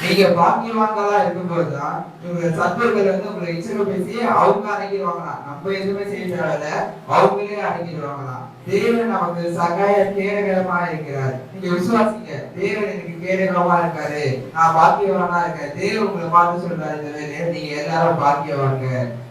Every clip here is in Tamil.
நீங்க பாக்கியவான்களா இருக்கும்போதுதான் இவங்க சத்துருக்கள் உங்களை இச்சை பேசி அவங்க அடங்கிடுவாங்களாம். நம்ம எதுவுமே செய்ய தேவையில்ல, அவங்களே அடங்கிடுவாங்களாம். தேவன் நமக்கு சகாய கேடகமா இருக்கிறார். நீங்க விசுவாசிங்க, தேவன் எனக்கு கேடகமா இருக்காரு, நான் பாக்கியவானா இருக்கேன். தேவன் உங்களை பார்த்து சொல்றாரு, இந்த வேலையை நீங்க எல்லாரும் பாக்கியவாங்க.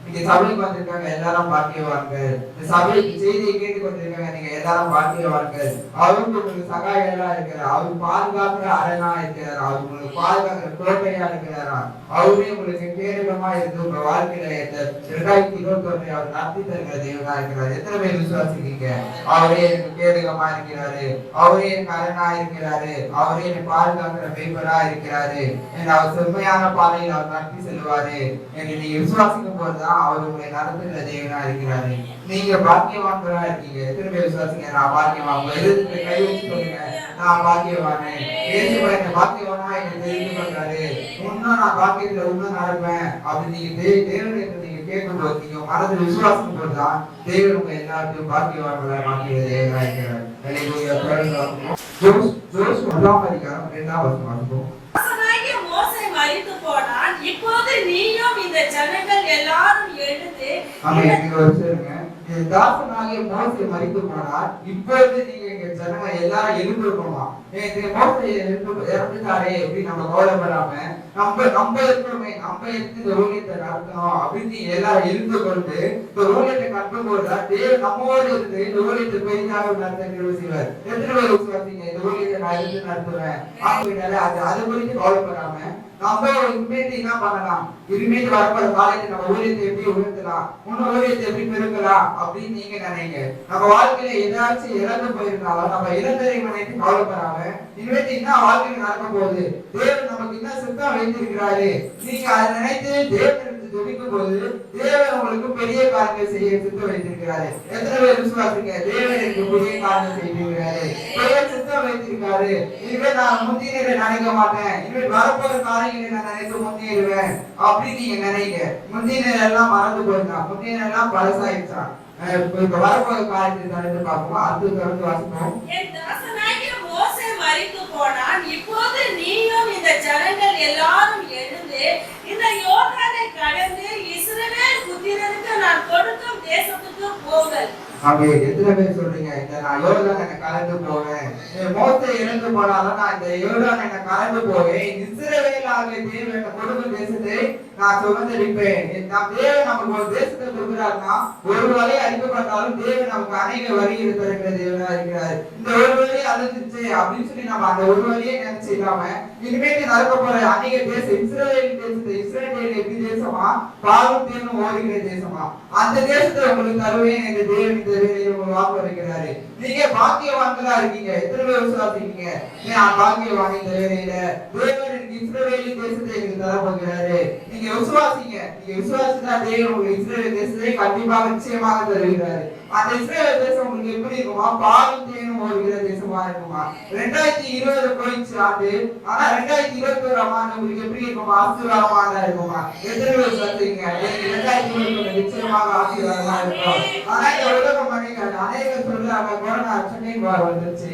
நீங்க சபைக்கு வந்திருக்காங்க, எல்லாரும் பாக்கியவாங்க. இந்த சபைக்கு செய்தியை கேட்டு கொண்டிருக்காங்க, நீங்க எல்லாரும் பாக்கியவாங்க. அவருக்கு உங்களுக்கு சகாயெல்லாம் இருக்கிறார், அவரு பாதுகாக்கிற அரணா இருக்கிறார், அவர் உங்களுக்கு பாதுகாக்கிற கோட்டையா இருக்கிறாரா. அவரே உங்களுக்கு கேடகமா இருந்து உங்க வாழ்க்கையில 2021 அவர் நடத்தி தருகிற தேவனா இருக்கிறார். எத்தனை பேர் விசுவாசிக்கீங்க? அவரே எனக்கு கேடகமா இருக்கிறாரு, அவரே எனக்கு அரணா இருக்கிறாரு, அவரே எனக்கு பாதுகாக்கிற மேய்ப்பரா இருக்கிறாரு, அவர் செம்மையான பாதையில் அவர் நடத்தி செல்வாரு என்று நீங்க விசுவாசிக்கும் போதுதான் அவர் உங்களை நடத்துகிற தேவனா இருக்கிறாரு. நீங்க பாக்கியவான்களா இருக்கீங்க. எத்தனை பேர் விசுவாசிங்க? நான் பாக்கியவான். உங்க எதிர்த்து கை வச்சு சொல்லுங்க, நான் பாக்கியவானே. என்ன பாக்கியவானா எனக்கு தெரிந்து பண்றாரு, இன்னும் நான் பாக்கியத்துல இன்னும் நடப்பேன் அப்படின்னு நீங்க தேவனுக்கு நீங்க கேட்கும் போது, நீங்க மனதில் விசுவாசம் போதுதான் தேவன் உங்க எல்லாத்தையும் பாக்கியவான்களா மாற்றிய தேவனா இருக்கிறார். ஜோஸ் 1ஆம் அதிகாரம் 2ஆம் வசனம். இப்போது நீயும் இந்த ஜனங்கள் எல்லாரும் எழுந்து தாசனாகிய மோசே மரித்து போனார், இப்பொழுது நீங்க எங்க ஜனங்க எல்லாரும் எழுந்திருக்கோமா? மோசே இறந்துட்டாரே அப்படின்னு நம்ம கவலைப்படாம நம்ம இருக்கணுமே, நம்ம எடுத்து இந்த ஊழியத்தை நடத்தணும் அப்படின்னு எல்லாரும் இருந்து கொண்டு இந்த ஊழியத்தை கட்டும் போதுதான் தேவன் நம்மோடு இருந்து இந்த ஊழியத்தை பெரிதாக நடத்த செய்வார். எத்தனை பேர் விசுவாசிங்க? இந்த ஊழியத்தை நான் இருந்து நடத்துவேன் அப்படின்னால அது குறித்து கவலைப்படாம நம்ம இனிமேட்டு என்ன பண்ணலாம், இனிமேட்டு வரப்போற காலத்தை நம்ம ஊழியத்தை எப்படி உயர்த்தலாம், முன்ன ஊழியத்தை எப்படி பெருக்கலாம் அப்படின்னு நீங்க நினைங்க. நம்ம வாழ்க்கையில ஏதாச்சும் இறந்து போயிருந்தாலும் நம்ம இறந்ததை நினைத்து கவலைப்படாம இனிமேட்டு என்ன வாழ்க்கையில நடக்க போகுது, தேவன் நமக்கு என்ன சித்தம் வைத்திருக்கிறாரு, நீங்க அதை நினைத்து தேவன் ஜெபிக்கும் போது தேவன் உங்களுக்கு பெரிய காரியங்கள் செய்ய சித்தம் வைத்திருக்கிறாரு. எத்தனை பேர் விசுவாசிங்க? தேவன் எனக்கு பெரிய காரியம் செய்திருக்கிறாரு, பெரிய சித்தம் வைத்திருக்காரு. இனிமே நான் முந்தினரை நினைக்க மாட்டேன், இனிமேல் வரப்போற காரியங்களை நான் நினைத்து முன்னேறுவேன் அப்படின்னு நீங்க நினைங்க. முந்தினர் எல்லாம் மறந்து போயிருந்தான், முந்தினர் எல்லாம் பழசாயிடுச்சான். இப்ப வரப்போற காரியத்தை தொடர்ந்து பார்ப்போம். அடுத்து தொடர்ந்து வாசிப்போம். போனான், இப்போது நீயும் இந்த ஜனங்கள் எல்லாரும் எழுந்து இந்த யோர்தானை கடந்து இஸ்ரவேல் புத்திரருக்கு நான் கொடுக்கும் தேசத்துக்கு போங்கள். அப்படியே எத்தனை பேர் சொல்றீங்க, இந்த நான் யோர்தான் என்ன கலந்து போவேன், மோசே இழந்து போனாலும் நான் இந்த யோர்தான் என்ன கலந்து போவேன், இஸ்ரவேல் ஆகிய தேவன் என்ன கொடுக்கும் தேசத்தை நான் சுதந்திரிப்பேன். நம் தேவன் நமக்கு ஒரு தேசத்தை கொடுக்கிறாருன்னா ஒரு வழி அழிக்கப்பட்டாலும் தேவன் நமக்கு அநேக வழிகளை தருகிற தேவனா இருக்கிறார். இந்த ஒரு வழியை அழிஞ்சிச்சு அப்படின்னு சொல்லி நம்ம அந்த ஒரு வழியை நினைச்சு இல்லாம இனிமேட்டு நடக்க போற அநேக தேசம் இஸ்ரவேல் தேசத்தை, இஸ்ரவேல் எப்படி தேசமா பாலும் தேனும் ஓடுகிற தேசமா, அந்த தேசத்தை உங்களுக்கு தருவேன் என்று தேவன் இந்த வேலையை உங்களுக்கு வாக்கு வைக்கிறாரு. நீங்க பாக்கியவான்களா இருக்கீங்க. எத்தனை பேர் விசுவாசிக்கீங்க? நான் பாக்கியவான், இந்த வேலையில தேவன் இஸ்ரவேல் தேசத்தை எனக்கு தர போகிறாரு. நீங்க விசுவாசிங்க. நீங்க விசுவாசித்தா தேவன் உங்களுக்கு இஸ்ரவேல் தேசத்தை கண்டிப்பாக நிச்சயமாக தருகிறாரு. அந்த இஸ்ரவேல் தேசம் உங்களுக்கு எப்படி இருக்குமா? பாலும் தேனும் ஓடுகிற தேசமா இருக்குமா? 2020 போயிடுச்சு ஆண்டு, ஆனா 2021ஆம் ஆண்டு உங்களுக்கு எப்படி இருக்குமா? ஆசீர்வாதமாக இருக்குமா? எத்தனை பேர் விசுவாசிக்கீங்க? 2021 நிச்சயமாக ஆசீர்வாதமா இருக்கும். ஆனா இந்த உலகம் அநேகர் சொல்றாங்க கொரோனா செகண்ட் வார் வந்துருச்சு,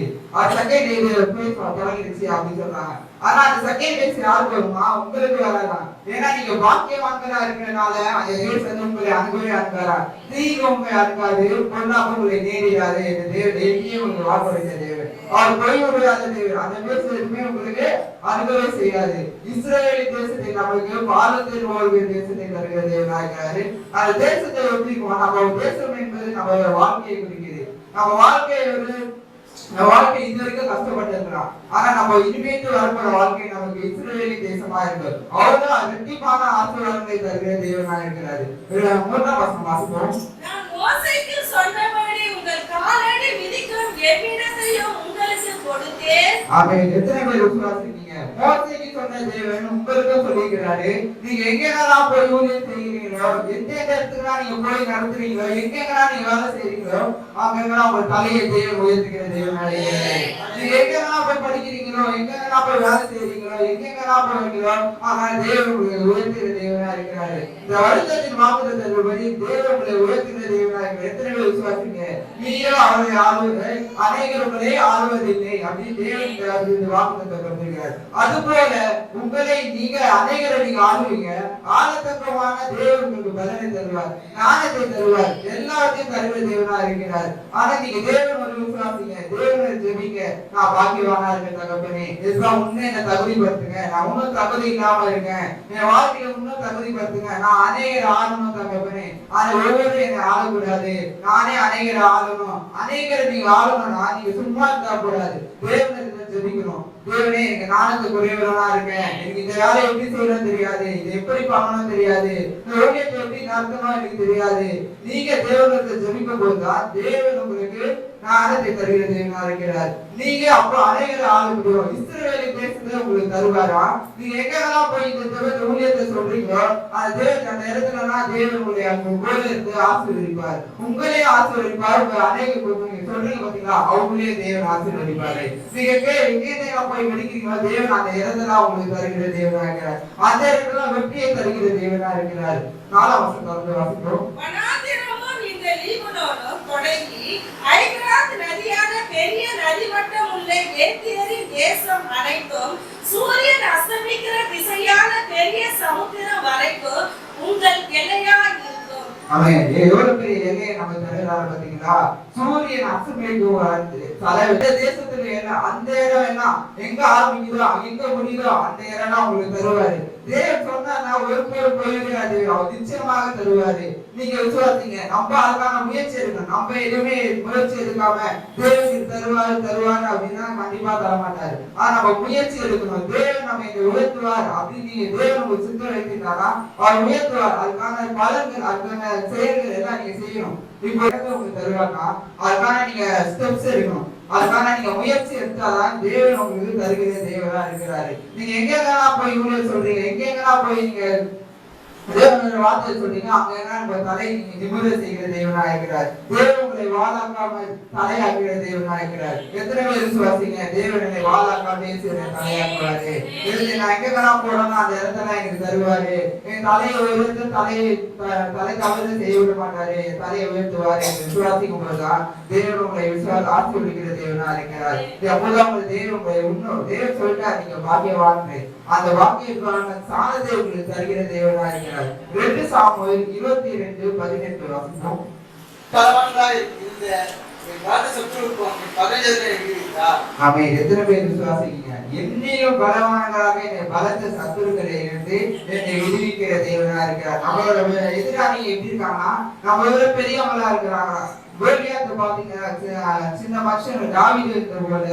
செகண்ட் பேஸ் தொடங்கிடுச்சு அப்படின்னு சொல்றாங்க. ஆனா அந்த செகண்ட் பேஸ் யாருக்கு வருமா? உங்களுக்கு வராதான். ஏன்னா நீங்க பாக்கியவான்களா இருக்கிறதுனால அந்த பேஸ் வந்து உங்களை அனுபவே அனுப்பாரா, தீங்கு உங்களை அனுப்பாது, பொருளாக உங்களை நேரிடாது என்று தேவன் எங்கேயும் உங்களுக்கு வாக்குறுதித்த தேவன். அவர் பொய் விடாத தேவன். அந்த பேஸ் எதுவுமே உங்களுக்கு அனுபவே செய்யாது. இஸ்ரவேல் தேசத்தை நமக்கு பாலத்தில் ஓடுகிற தேசத்தை தருகிற தேவனா இருக்கிறாரு. அந்த தேசத்தை எப்படி நம்ம தேசம் என்பது நம்ம வாழ்க்கையை குறிக்கிறது. நம்ம வாழ்க்கை இது வரைக்கும் கஷ்டப்பட்டிருக்கிறோம். ஆனா நம்ம இனிமேட்டு வரப்போற வாழ்க்கை நமக்கு இஸ்ரவேலி தேசமா இருக்கு. அவர்தான் இரட்டிப்பான ஆசீர்வாதங்களை தருகிற தேவனா இருக்கிறாரு. 3ஆம் வசனம் வாசிப்போம். நான் மோசேக்கு சொன்னபடி உங்கள் காலடி மிதிக்கும் எவ்விடத்தையும் உங்களுக்கு கொடுத்தேன். ஆமென். எத்தனை பேர் விசுவாசிக்கிறீங்க? மோசேக்கு சொன்ன தேவன் உங்களுக்கு சொல்லிக்கிறாரு. நீங்க எங்கெல்லாம் போய் ஊழியம் செய்கிறீங்களோ, எந்த இடத்துக்குலாம் நீங்க போய் நடத்துறீங்களோ, எங்கெல்லாம் நீங்க வேலை செய்றீங்களோ, அங்கெல்லாம் உங்க தலையை தேவன் உயர்த்துகிற தேவனாலே. நீங்க எங்கெல்லாம் போய் படிக்கிறீங்களோ, எங்கெல்லாம் போய் வேலை செய்றீங்களோ, போறீங்களோ எங்கெங்கெல்லாம் போறீங்களோ ஆனா தேவன் உங்களை உயர்த்துகிற தேவனா இருக்கிறாரு. இந்த வருடத்தின் வாக்குத்தத்தத்தின்படி தேவன் உங்களை உயர்த்துகிற தேவனா இருக்கிறார். எத்தனை பேர் விசுவாசிங்க? நீயோ அவரை ஆளுவதை அநேகர் உங்களை ஆளுவதில்லை அப்படின்னு தேவன் இந்த வாக்குத்தத்தை கொடுத்திருக்கிறார். அது போல உங்களை நீங்க அநேகரை நீங்க ஆளுவீங்க. ஆளத்தக்கமான தேவன் உங்களுக்கு பலனை தருவார், ஞானத்தை தருவார், எல்லாத்தையும் தருவ தேவனா இருக்கிறார். ஆனா நீங்க தேவன் ஒரு விசுவாசிங்க, தேவனை ஜெபிங்க. நான் பாக்கியவானா இருக்கேன் தகப்பனே, இதுதான் உன்னை என்ன தகுதிப்படுத்துங்க. நான் இன்னும் தகுதி இல்லாம இருக்கேன், என் வாழ்க்கையில இன்னும் தகுதிப்படுத்துங்க. நான் அநேகர் ஆளணும் தகப்பனே. ஆனா ஒவ்வொரு என்னை ஆளக்கூடாது, நானே அநேகரை ஆளணும். அநேகரை நீங்க ஆளணும்னா நீங்க சும்மா இருந்தா கூடாது, தேவனை ஜெபிக்கணும். தேவனே எனக்கு ஞானத்தை குறைவா இருக்கேன், எனக்கு இந்த வேலையை எப்படி செய்யணும் தெரியாது, இது எப்படி பண்ணணும் தெரியாது, இந்த ஓவியத்தை எப்படி நடத்தணும் எனக்கு தெரியாது. நீங்க தேவனத்தை ஜெபிக்கும் போதுதான் தேவன் உங்களுக்கு ஞானத்தை தருகிற தேவனா இருக்கிறார். நீங்க அப்போ அநேகரை ஆளுகிறோம். இஸ்ரவேலை தேசத்தை உங்களுக்கு தருவாரா? நீங்க எங்கெல்லாம் போய் இந்த தேவன் ஊழியத்தை சொல்றீங்களோ அந்த தேவன் அந்த இடத்துலனா தேவன் உங்களை அங்க கூட இருந்து ஆசீர்வதிப்பார், உங்களே ஆசீர்வதிப்பார். உங்க அநேக சொல்றீங்க பாத்தீங்களா, அவங்களே தேவன் ஆசீர்வதிப்பாரு. நீங்க எங்கே போய் வெடிக்கிறீங்களோ தேவன் அந்த இடத்துல உங்களுக்கு தருகிற தேவனா இருக்கிறார். அந்த இடத்துல வெற்றியை தருகிற தேவனா இருக்கிறார். 4ஆம் வசனத்தை வாசிப்போம். தொடங்கி ஐகிராத் நதியான பெரிய நதிவட்டம் உள்ள ஏத்தியரின் தேசம் அனைத்தும் சூரியன் அஸ்தமிக்கிற திசையான பெரிய சமுத்திரம் வரைக்கும் உங்கள் எல்லையா இருக்கும். ஆமென். எவ்வளவு பெரிய எல்லையை நம்ம தருகிறார் பாத்தீங்களா? சூரியன் அஸ்தமிக்கும் தேசத்துல எல்லாம் அந்த இடம் எல்லாம் எங்க ஆரம்பிக்குதோ எங்க முடியுதோ அந்த இடம் உங்களுக்கு தருவாரு. தேவன் சொன்னா ஒரு பேர் போயிருக்காது, அவர் நிச்சயமாக தருவாரு. நீங்க விசுவாசிங்க. நம்ம அதுக்கான முயற்சி எடுக்கணும். நம்ம எதுவுமே முயற்சி எடுக்காம தேவன் தருவாரு அப்படின்னா கண்டிப்பா தரமாட்டாரு. ஆனா நம்ம முயற்சி எடுக்கணும். தேவன் நம்ம இங்க உயர்த்துவார் அப்படின்னு நீங்க தேவன் ஒரு சித்தம் வைத்திருந்தாரா அவர் உயர்த்துவார். அதுக்கான பலன்கள், அதுக்கான செயல்கள் எல்லாம் நீங்க செய்யணும். இப்போ உங்களுக்கு தருவாருன்னா அதுக்கான நீங்க ஸ்டெப்ஸ் எடுக்கணும். அதுக்கான நீங்க முயற்சி எடுத்தாதான் தேவன் உங்களுக்கு தருகிற தேவனா இருக்கிறாரு. நீங்க எங்கெங்கெல்லாம் போய் ஊழியர் சொல்றீங்க, எங்கெங்கெல்லாம் போய் நீங்க தேவனுடைய வார்த்தை சொல்றீங்க, அங்க என்ன தலை நீங்க நிமிர செய்கிற தேவனா இருக்கிறார். தேவன் உங்களை வாழாக்காம தலையாக்குகிற தேவனா இருக்கிறார். எத்தனை பேர் விசுவாசிங்க? தேவனை வாழாக்காம தலையாக்குவாரு. நான் எங்கெங்கெல்லாம் போறோம்னா அந்த இடத்துல எனக்கு தருவாரு. என் தலையை உயர்த்து தலை தவறு செய்ய விட மாட்டாரு, தலையை உயர்த்துவாரு. விசுவாசிக்கும் போதுதான் தேவன் உங்களை ஆசீர்வதிக்கிற தேவனா இருக்கிறார். அப்போதான் உங்களை தேவன் உங்களை இன்னும் தேவன் சொல்லிட்டா நீங்க பாக்கியவான்மை, அந்த வாக்கியத்துக்கான சாதத்தை உங்களுக்கு தருகிற தேவனா இருக்கிறார். 2 சாமுவேல் 22:18 வாசிப்போம். ஆமென். எத்தனை பேர் விசுவாசிக்கிறீங்க? என்னையும் பலவான்களாக என்னை பலத்த சத்துருக்களை இருந்து என்னை விடுவிக்கிற தேவனா இருக்கிறார். நம்மளோட எதிராளி எப்படி இருக்காங்கன்னா நம்மளோட பெரியவங்களா இருக்கிறாங்க. கோலியாத்தை பாத்தீங்கன்னா சின்ன மனுஷன் தாவீது இருந்த போல,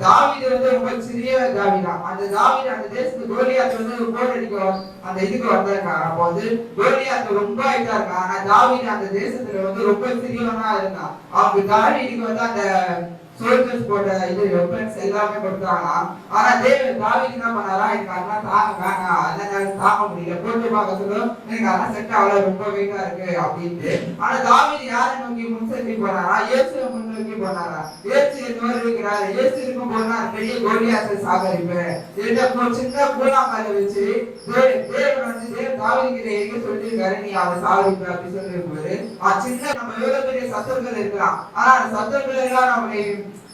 தாவீது ரொம்ப சிறிய தாவீதான். அந்த தாவீது அந்த தேசத்துக்கு கோலியாத்து போரடிக்க அந்த இதுக்கு வந்தாங்க. அப்போ கோலியாத்து ரொம்ப இதா இருக்கான். ஆனா தாவீது அந்த தேசத்துல ரொம்ப சிறியவனா இருந்தான். அவங்க தாவீதுக்கு அந்த சோல்ஜர்ஸ் போட்ட இது வெப்பன்ஸ் எல்லாமே கொடுத்தாங்க. ஆனா தாவீது என்ன பண்ணாரா, எனக்கு அதெல்லாம் தாங்க வேணாம், அதெல்லாம் தாங்க முடியல, போட்டு பார்க்க சொல்லும் எனக்கு அதெல்லாம் செட் ஆகல, ரொம்ப வெயிட்டா இருக்கு அப்படின்ட்டு. ஆனா தாவீது யாரை நோக்கி முன்செலுத்தி போனாரா? இயேசுவை முன்னோக்கி போனாரா? இயேசு என்னோடு இருக்கிறார், இயேசு இருக்கும் போது பெரிய கோலியாத்தை சாகரிப்பேன் சின்ன கூழாங்கல்ல வச்சு தேவன் தாவீதுகிட்ட எங்க சொல்லியிருக்காரு, நீ அதை சாகரிப்ப அப்படி சொல்லியிருப்பாரு. சின்ன நம்ம எவ்வளவு பெரிய சத்துருக்கள் இருக்கலாம், ஆனா அந்த சத்துருக்கள் எல்லாம் நம்மளை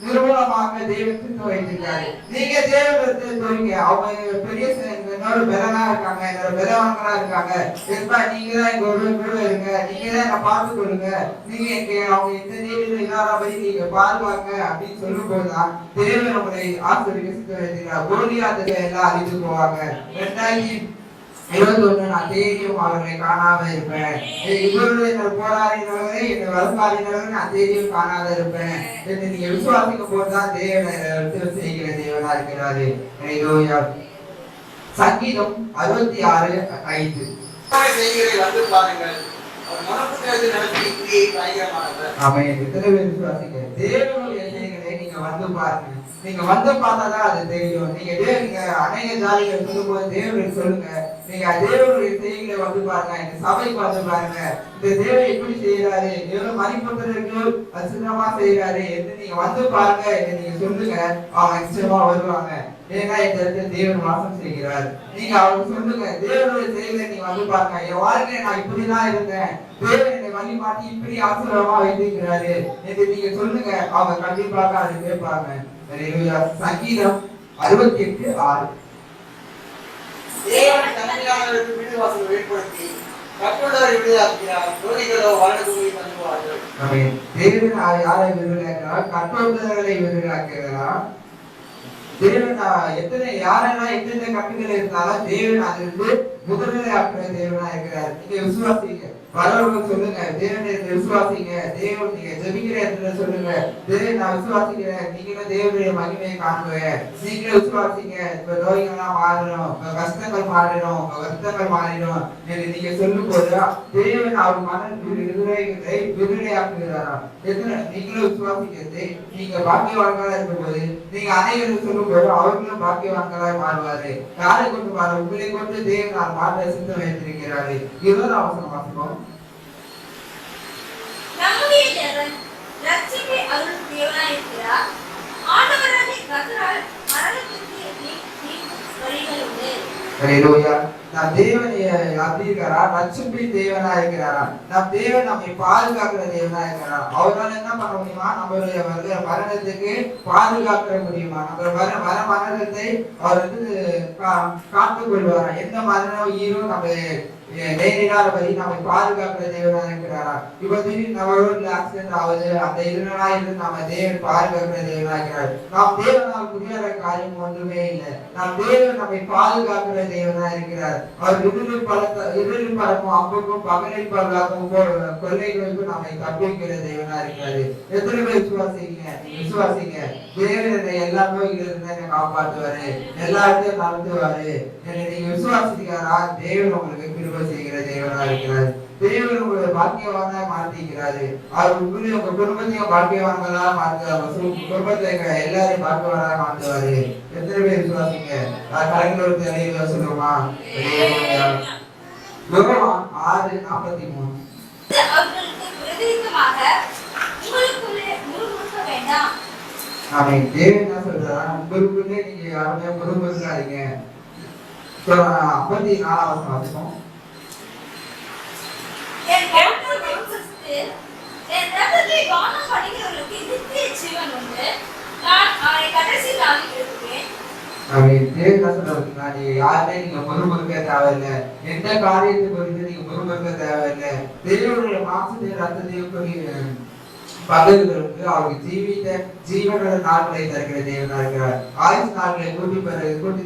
நிர்மூலமாக தேவன் திட்டம் வைத்திருக்காரு. நீங்க தேவனத்தை சொல்றீங்க, அவங்க பெரிய என்னோட பலனா இருக்காங்க, என்னோட பலவான்களா இருக்காங்க, நீங்க தான் எங்க ஒரு கூட இருங்க, நீங்க தான் என்ன பார்த்து கொடுங்க, நீங்க அவங்க எந்த தேவையில இல்லாதபடி நீங்க பாருவாங்க அப்படின்னு சொல்லும் போதுதான் தேவன் உங்களை ஆசிரியர் சித்தம் வைத்திருக்கிறார். கோலியாத்தை எல்லாம் அழித்து போவாங்க. 2021 நான் தேடியும் அவர்களை காணாம இருப்பேன். இவருடைய போராடினவரை என்னை வருங்காலினவரை நான் தேடியும் காணாத இருப்பேன் என்று நீங்க விசுவாசிக்கும் போதுதான் தேவனை செய்கிற தேவனா இருக்கிறாரு. சங்கீதம் 66:5 வந்து பாருங்கள், தேவனுடைய செய்களை நீங்க வந்து பாருங்க. நீங்க வந்து பார்த்தாதான் அது தெரியும். நீங்க அநேக ஜாதிகள் சொல்லும் போது தேவனுக்கு சொல்லுங்க, நீங்க தேவனுடைய செய்திகளை வந்து பாருங்க, இந்த சபைக்கு வந்து பாருங்க, இந்த தேவன் எப்படி செய்யறாரு, எவ்வளவு மதிப்பதற்கு அசுத்தமா செய்யறாரு என்று நீங்க வந்து பாருங்க என்று நீங்க சொல்லுங்க, அவங்க நிச்சயமா வருவாங்க. ஏன்னா இந்த இடத்துல தேவன் வாசம் செய்கிறார். நீங்க அவருக்கு சொல்லுங்க, தேவனுடைய செயலை நீங்க வந்து பாருங்க, என் வாழ்க்கையில நான் இப்படிதான் இருந்தேன், தேவன் என்னை வழி மாற்றி இப்படி ஆசீர்வாதமா வைத்திருக்கிறாரு என்று நீங்க சொல்லுங்க. அவங்க கண்டிப்பாக அதை கேட்பாங்க. சங்கீதம் 68:6. தேவன் தன்மையானவருக்கு வீடு வாசல் வெளிப்படுத்தி கட்டுள்ளவரை விடுதலாக்கிறார். துரோகிகளோ வறண்ட பூமியை தந்துவார்கள். ஆமென். தேவன் யாரை விடுதலாக்கிறார்? கட்டுள்ளவர்களை விடுதலாக்கிறார். தேவன் எத்தனை யாரெல்லாம் எத்தனை கட்டுகள் இருந்தாலும் தேவன் அதிலிருந்து முதல்நிலை ஆக்குற தேவனா இருக்கிறார். நீங்க விசுவாசிங்க, வரவர்கள் சொல்லுங்க, தேவனை விசுவாசிங்க, தேவன் நீங்க ஜெபிக்கிற இடத்துல சொல்லுங்க, தேவன் நான் விசுவாசிக்கிறேன், நீங்களும் தேவனுடைய மகிமையை காணுங்க. நீங்களும் விசுவாசிங்க, இப்ப நோய்கள்லாம் மாறிடும், உங்க கஷ்டங்கள் மாறிடும், உங்க வருத்தங்கள் மாறிடும் என்று நீங்க சொல்லும் போது தேவன் அவர் மன விடுதலையாக்குகிறாரா? எத்தனை நீங்களும் விசுவாசிக்கிறது, நீங்க பாக்கியவான்களா இருக்கும் போது நீங்க அனைவரும் சொல்லும் போது அவர்களும் பாக்கியவான்களாய் மாறுவாரு. யாரை கொண்டு மாறு? உங்களை கொண்டு தேவன் மாற்ற சித்தம் வைத்திருக்கிறாரு. இதுதான் அவசரம் வாசிப்போம். நம்முடைய தேவன் ரட்சிப்பை அருளும் தேவனாய் இருக்கிறார். ஆண்டவராகிய கர்த்தரால் மரணத்திற்கு நீக்கும் வழிகள் உண்டு. ஹல்லேலூயா. நம் தேவன் அப்படி இருக்கிறாரா? ரட்சிப்பை தேவனா இருக்கிறாரா? நம் தேவன் நம்மை பாதுகாக்கிற தேவனா இருக்கிறாரா? அவரால் என்ன பண்ண முடியுமா? நம்மளுடைய மரணத்துக்கு பாதுகாக்க முடியுமா? நம்ம வர மரணத்தை அவர் வந்து காத்துக் கொள்வாரா? எந்த மரணம் ஈரும் நம்ம நேரிடாதபடி நம்மை பாதுகாக்கிற தேவனா இருக்கிறாரா? இப்ப திடீர்னு நம்ம ரோட்ல ஆக்சிடென்ட் ஆகுது, அந்த இதனால இருந்து நம்ம தேவன் பாதுகாக்கிற தேவனா இருக்கிறார். நாம் தேவனால் முடியாத காரியம் ஒன்றுமே இல்லை. நம் தேவன் நம்மை பாதுகாக்கிற தேவனா இருக்கிறார். அவர் இருளில் பறக்கும் அம்புக்கும் பகலில் பறக்கும் கொள்ளைகளுக்கும் நம்மை தப்பிக்கிற தேவனா இருக்கிறாரு. எத்தனை பேர் விசுவாசிங்க? விசுவாசிங்க. தேவன் எல்லா நோய்களிலிருந்து என்னை காப்பாற்றுவாரு, எல்லாத்தையும் நடத்துவாரு என்று நீங்க விசுவாசிக்கிறாரா? தேவன் உங்களுக்கு கிருபை செய்கிற தேவனா இருக்கிறார். தேவன் உங்களை பாக்கியவானா மாற்றிக்கிறாரு. அவர் உங்களை உங்க குடும்பத்தையும் பாக்கியவான்களா மாற்றுவார். குடும்பத்துல இருக்கிற எல்லாரையும் பாக்கியவானா மாற்றுவாரு. எத்தனை பேர் விசுவாசிங்க? கலைஞர் தெளிவா சொல்லுவோமா? யோவான் 6:43. அவர்களுக்கு விரோதமாக உங்களுக்குள்ளே முறுமுறுக்க வேண்டாம். ஆமென். தேவன் என்ன சொல்றாரா? உங்களுக்குள்ளே நீங்க யாருமே முறுமுறுக்காதீங்க. 54 வாசிப்போம். என் வார்த்தையை விசுவாசித்து என் இரத்தத்தை பானம் பண்ணுகிறவர்களுக்கு நித்திய ஜீவன் உண்டு. நான் அவரை கடைசி நாளில் எழுப்புவேன். ஆமென். தேவன் என்ன சொல்றாருன்னா, நீங்க யாருமே நீங்க முறுமுறுக்க தேவையில்லை. எந்த காரியத்தை குறித்து நீங்க முறுமுறுக்க தேவையில்லை. தேவனுடைய மாம்சத்தையும் ரத்தத்தையும் பகல்களுக்கு அவருக்கு ஜீவனோட நாட்களை தருகிற தேவனா இருக்கிறார். ஆயுஷ் நாட்களை கூட்டி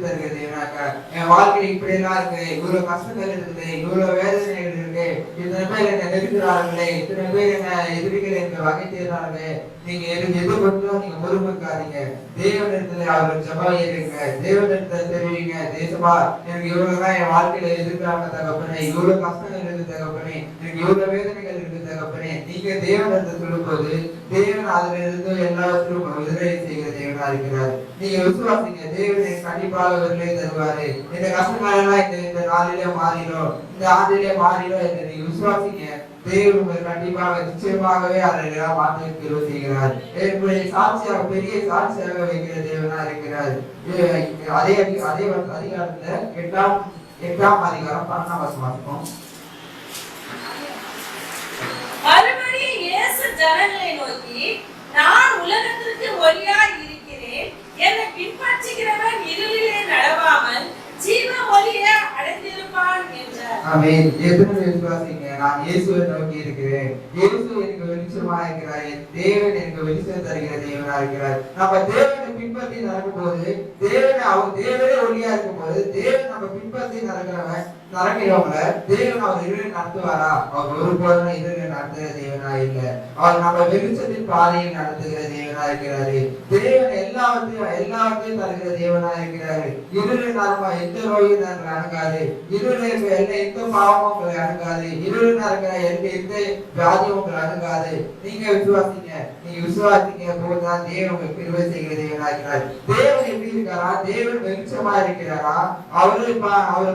தருகிற தேவனா இருக்கிறார். என் வாழ்க்கை இப்படி எல்லாம் இருக்கு, இவ்வளவு கஷ்டங்கள் இருக்குது, இவ்வளவு வேதனைகள் இருக்கு, இத்தனை பேர் என்ன நெருக்கிறார்களே, இத்தனை பேர் என்ன எதிரிகள் எனக்கு வகை செய்யறாங்களே, நீங்க எது மட்டும் நீங்க முறுமுறுக்காதீங்க. தேவனிடத்துல அவர்கள் ஜெபம் ஏறுங்க, தேவனிடத்துல தெரிவிங்க, தேசமா எனக்கு இவ்வளவுதான் என் வாழ்க்கையில எதிர்க்கிறாங்க தகப்பனே, இவ்வளவு கஷ்டங்கள் இருக்கு தகப்பனே, எனக்கு இவ்வளவு வேதனைகள் இருக்கு தகப்பனே. நீங்க தேவனிடத்துல சொல்லும் போது தேவன் அதுல இருந்து எல்லாவற்றும் விடுதலை செய்கிற தேவனா இருக்கிறார். நீங்க விசுவாசிங்க, தேவன் கண்டிப்பாக விடுதலை தருவாரு. இந்த கஷ்டங்கள் எல்லாம் இந்த நாளிலே மாறிடும், இந்த ஆண்டிலே மாறிடும் என்று நீங்க விசுவாசிங்க. தேவன் உங்களை கண்டிப்பாக நிச்சயமாகவே அதெல்லாம் மாற்றி கிருபை செய்கிறார். என்னுடைய சாட்சியாக பெரிய சாட்சியாக வைக்கிற தேவனா இருக்கிறார். அதே அதிகாரத்துல 8ஆம் அதிகாரம் 12ஆம் வசனம் வாசிப்போம். மறுபடியும் இயேசு ஜனங்களை நோக்கி, நான் உலகத்திற்கு ஒளியாய் இருக்கிறேன், என்னை பின்பற்றுகிறவன் இருளிலே நடவாமல் ஜீவ ஒளியை அடைந்திருப்பான் என்றார். ஆமென். எத்தனை விசுவாசிங்க? நான் இயேசுவை நோக்கி இருக்கிறேன், இயேசு எனக்கு வெளிச்சமா இருக்கிறார், தேவன் எனக்கு வெளிச்சம் தருகிற தேவனா இருக்கிறார். நம்ம தேவனை பின்பற்றி நடக்கும் போது தேவனே ஒளியா இருக்கும் போது தேவன் நம்ம பின்பற்றி நடக்கிறவங்கள தேவன் அவர் இருளை நடத்துவாரா? அவர் ஒருபோதும் இருளை நடத்துகிற தேவனா இல்ல. அவர் நம்ம வெளிச்சத்தின் பாதையில் நடத்துகிற தேவனா இருக்கிறாரு. தேவன் எல்லாவற்றையும் தருகிற தேவனா இருக்கிறாரு. இருளை நடமா எந்த நோயும் நாங்கள் அணுகாது, இருளை எந்த பாவமும் உங்களை அணுகாது, இருள் நடக்கிற எந்த வியாதியும் உங்களை அணுகாது. நீங்க விசுவாசிங்க போதுதான் தேவன் உங்களுக்கு கிருபை செய்கிற தேவனா இருக்கிறார். தேவன் எப்படி இருக்காரா? தேவன் வெளிச்சமா இருக்கிறாரா? அவரை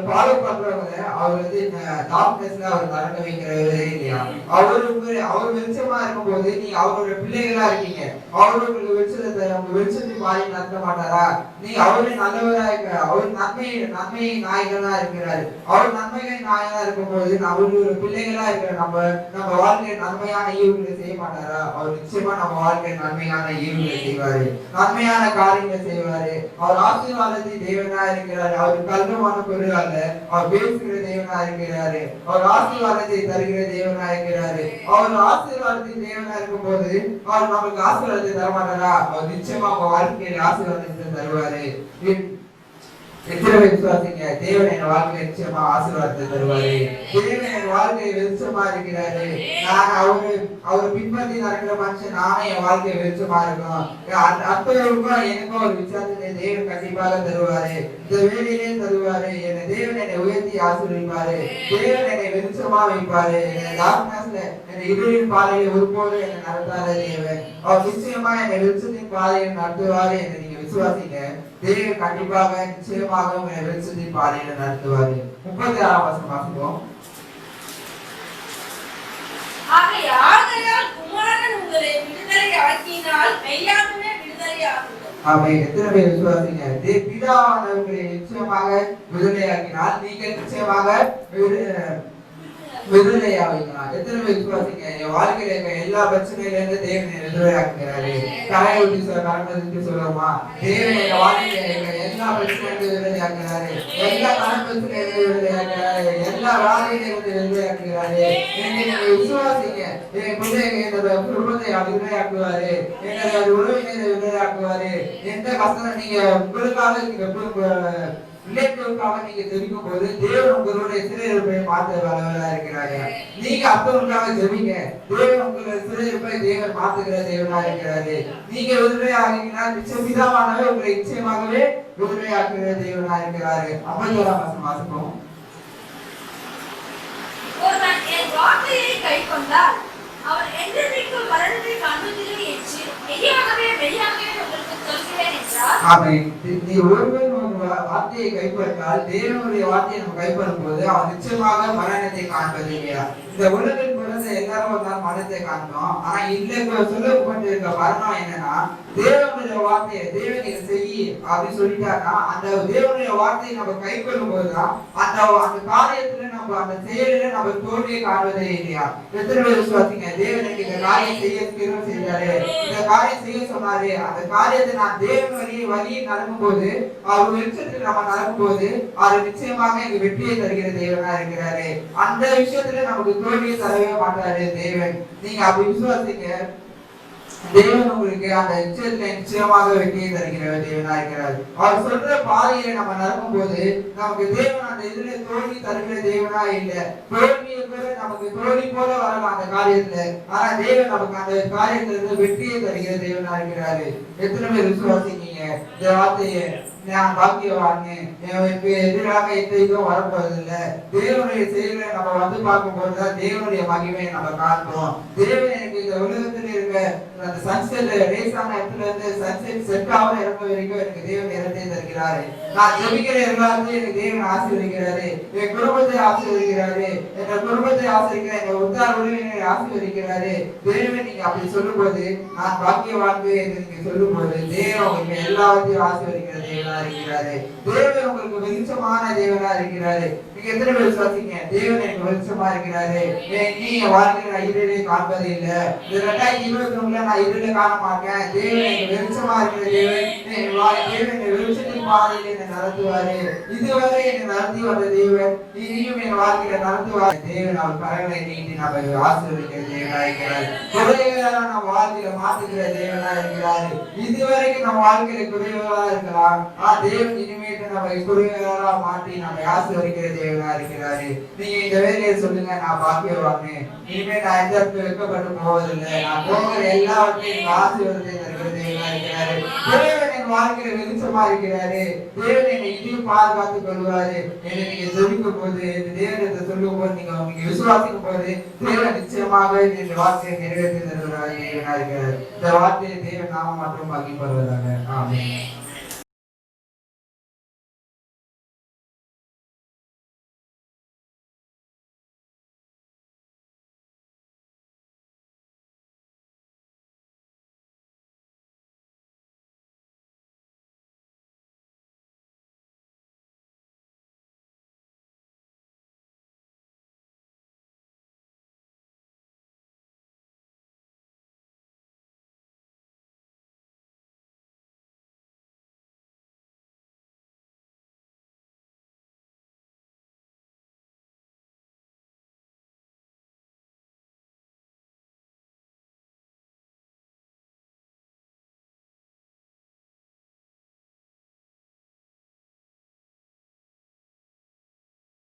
ஃபாலோ பண்றவங்க அவர் வந்து டார்க்னஸ்ல அவர் நடக்க வைக்கிறவரே இல்லையா? அவர் வெளிச்சமா இருக்கும் போது நீங்க அவருடைய பிள்ளைகளா இருக்கீங்க. அவர் அவரு உங்களுக்கு வெளிச்சத்தை உங்க வெளிச்சத்தின் பாதையை நடத்த மாட்டாரா? நீங்க அவரே நல்லவரா இருக்கிறார், அவர் நன்மை நாயகனா இருக்கிறாரு. அவர் நன்மைகள் நாயகனா இருக்கும்போது அவரு பிள்ளைகளா இருக்கிற நம்ம வாழ்க்கையை நன்மையான ஈவுகளை செய்ய மாட்டாரா? அவர் நிச்சயமா நம்ம வாழ்க்கையை நன்மையான ஈவுகளை செய்வாரு, நன்மையான காரியங்களை செய்வாரு. அவர் ஆசீர்வாதத்தின் தேவனா இருக்கிறாரு. அவர் கல்வமான பொருள் அல்ல, அவர் பேசுகிற தேவனா இருக்கிறாரு. அவர் ஆசீர்வாதத்தை தருகிற தேவனா இருக்கிறாரு. அவர் ஆசீர்வாதத்தின் தேவனா இருக்கும் போது அவர் நமக்கு ஆசீர்வாதத்தை தரமாட்டாரா? அவர் நிச்சயமா உங்க வாழ்க்கையில ஆசீர்வாதத்தை தருவாரு. எத்தனை விசுவாசிங்க? தேவன் என் வாழ்க்கையில நிச்சயமா ஆசீர்வாதத்தை தருவாரு. தேவன் என் வாழ்க்கையை வெளிச்சமா இருக்கிறாரு. நான் அவரு பின்பற்றி நடக்கிற மனுஷன் நானே என் வாழ்க்கையை வெளிச்சமா இருக்கும். அடுத்தவருக்கும் எனக்கும் ஒரு விசுவாசத்தை தேவன் கண்டிப்பாக தருவாரு. இந்த வேலையிலே தருவாரு. தேவன் என்னை உயர்த்தி ஆசீர்வதிப்பாரு. தேவன் என்னை வெளிச்சமா வைப்பாரு. டார்க்னஸ்ல என்னை இருளின் பாதையில ஒருபோது என்னை நடத்தாத தேவன் அவர் நிச்சயமா என்னை வெளிச்சத்தின் பாதையில் நடத்துவாரு என்று நீங்க விசுவாசிங்க. தேவன் கண்டிப்பாக நிச்சயமாக உங்களை வெளிச்சத்தின் பாதையில நடத்துவாரு. 36ஆம் வசனம் வாசிப்போம். ஆகையால் குமாரன் உங்களை விடுதலை ஆக்கினால் மெய்யாகவே விடுதலை ஆகுங்கள். ஆமென். எத்தனை பேர் விசுவாசிங்க? பிதாவானவர்களை நிச்சயமாக விடுதலையாக்கினால் நீங்கள் நிச்சயமாக விடுதலையாவீங்களா? எத்தனை பேர் விசுவாசிங்க? என் வாழ்க்கையில இருக்க எல்லா பிரச்சனையில இருந்து தேவனை விடுதலையாக்குகிறாரு. கரையை கடந்து சொல்லுமா? தேவன் என் வாழ்க்கையில இருக்க எல்லா பிரச்சனையிலிருந்து விடுதலையாக்குறாரு. எல்லா கணக்கு விடுதலையாக்குறாரு. எல்லா வேலையிலிருந்து விடுதலையாக்குறாரு. நீங்க விசுவாசிங்க. என் பிள்ளைங்க என்னோட குடும்பத்தை விடுதலையாக்குவாரு. என்னோட உறவினரை விடுதலையாக்குவாரு. எந்த கஷ்டம் நீங்க உங்களுக்காக ரிலேட்டிவ்காக நீங்க தெரிவிக்கும் போது தேவன் உங்களுடைய சிறையிருப்பை மாற்ற வல்லவரா இருக்கிறாரு. நீங்க அப்பவங்களுக்காக ஜெபிங்க. தேவன் உங்களுடைய சிறையிருப்பை தேவன் மாத்துகிற தேவனா இருக்கிறாரு. நீங்க விடுதலை ஆகினா நிச்சயம் பிதாவானவர் உங்களை நிச்சயமாகவே விடுதலை ஆக்குகிற தேவனா இருக்கிறாரு. 51ஆம் வசனம் வாசிப்போம். ஒருவன் என் வார்த்தையை கைக்கொண்டால் அவன் என்றென்றைக்கும் மரணத்தை காண்பதில்லை என்று மெய்யாகவே உங்களுக்கு சொல்கிறேன் என்றார். ஆமென். நீ ஒருவன் வார்த்தையை கைப்பற்றால் தேவனுடைய வார்த்தையை நம்ம கைப்பற்றும் போது அவன் நிச்சயமாக மரணத்தை காண்பது இல்லையா? இந்த உலகில் பிறந்த எல்லாரும் ஒரு நாள் மரணத்தை காண்போம். ஆனா இல்ல சொல்லப்பட்டிருக்க மரணம் என்னன்னா தேவனுடைய வார்த்தையை தேவன் இதை செய்யி அப்படின்னு சொல்லிட்டாருன்னா அந்த தேவனுடைய வார்த்தையை நம்ம கைக்கொள்ளும் போதுதான் அந்த காரியத்துல நம்ம அந்த செயலில நம்ம தோல்வியை காண்பதே இல்லையா? எத்தனை பேர் விசுவாசிங்க? தேவனுக்கு இந்த காரியம் செய்தாரு, இந்த காரியம் செய்ய சொன்னாரு. அந்த காரியத்தை நான் தேவன் வழியில் நடக்கும் போது அவர் வெளிச்சத்தில் நம்ம நடக்கும் போது அவர் நிச்சயமாக எங்க வெற்றியை தருகிற தேவனா இருக்கிறாரு. அந்த விஷயத்துல நமக்கு தோல்வியை தரவே மாட்டாரு தேவன். நீங்க அப்படி விசுவாசிங்க. தேவன் உங்களுக்கு அந்த விஷயத்துல நிச்சயமாக வெற்றியை தருகிற தேவனா இருக்கிறார். அவர் சொல்ற பாதையில நம்ம நடக்கும் போது நமக்கு தேவன் அந்த இதுல தோல்வி தருகிற தேவனா இல்ல. தோல்வியை கூட நமக்கு தோல்வி போல வரலாம் அந்த காரியத்துல. ஆனா தேவன் நமக்கு அந்த காரியத்துல இருந்து வெற்றியை தருகிற தேவனா இருக்கிறாரு. எத்தனை பேர் விசுவாசிக்கீங்க இந்த வார்த்தையை? நான் பாக்கியவான், எனக்கு எதிராக எந்த இதுவும் வரப்போவதில்லை. தேவனுடைய செயலை நம்ம வந்து பார்க்கும் போதுதான் தேவனுடைய மகிமையை நம்ம காண்போம். தேவன் எனக்கு இந்த உலகத்துல இருக்க அந்த சன்செட் ரேஸான இடத்துல இருந்து சன்செட் செட் ஆகிற இடம் வரைக்கும் எனக்கு தேவன் இடத்தை தருகிறாரு. நான் ஜெபிக்கிற எல்லாத்தையும் எனக்கு தேவன் ஆசீர்வதிக்கிறாரு. என் குடும்பத்தை ஆசீர்வதிக்கிறாரு. என் குடும்பத்தை ஆசீர்வதிக்கிற எங்க உத்தார் உறவினரை ஆசீர்வதிக்கிறாரு. தேவன் நீங்க அப்படி சொல்லும் போது நான் பாக்கியவான் என்று நீங்க சொல்லும் போது தேவன் உங்களுக்கு எல்லாத்தையும் ஆசீர்வதிக்கிற தேவனா இருக்கிறாரு. தேவன் உங்களுக்கு வெளிச்சமான தேவனா இருக்கிறாரு. நீங்க எத்தனை பேர் விசுவாசிங்க? தேவன் எனக்கு வெளிச்சமா இருக்கிறாரு. நீ என் வாழ்க்கையில நான் இருளை காண்பது இல்லை. 2023 நான் இருளை காண மாட்டேன். தேவன் எனக்கு வெளிச்சமா இருக்கிற தேவன். தேவன் வெளிச்சத்தின் பாதையில் என்னை நடத்துவாரு. இதுவரை என்னை நடத்தி வந்த தேவன் இனியும் என் வாழ்க்கையில நடத்துவாரு. தேவன் அவர் கரங்களை நீட்டி நம்ம ஆசீர்வதிக்கிற தேவனா இருக்கிறார். குறைகளா நம்ம வாழ்க்கையில மாத்துகிற தேவனா இருக்கிறாரு. இதுவரைக்கும் நம்ம வாழ்க்கையில குறைகளா இருக்கலாம். தேவன் இனிமேட்டு நம்ம குறைகளா மாற்றி நம்ம ஆசீர்வதிக்கிற தேவனா இருக்கிறாரு. நீங்க இந்த வேலையை சொல்லுங்க, நான் பாக்கியவான். இனிமே நான் எந்த இடத்துல வெட்கப்பட்டு போவதில்லை. நான் போகிற எல்லாவற்றையும் ஆசீர்வாதத்தை தருகிற தேவனா இருக்கிறாரு. தேவன் என் வாழ்க்கையில வெளிச்சமா இருக்கிறாரு. தேவன் என்னை இதையும் பாதுகாத்துக் கொள்வாரு என்று நீங்க ஜெபிக்கும் போது, தேவனத்தை சொல்லும் போது, நீங்க விசுவாசிக்கும் போது தேவன் நிச்சயமாக இந்த வார்த்தையை நிறைவேற்றி தருகிறார் தேவனா இருக்கிறார். இந்த வார்த்தையை தேவன் நாம மட்டும் மகிமைப்படுவதாக. ஆமென்.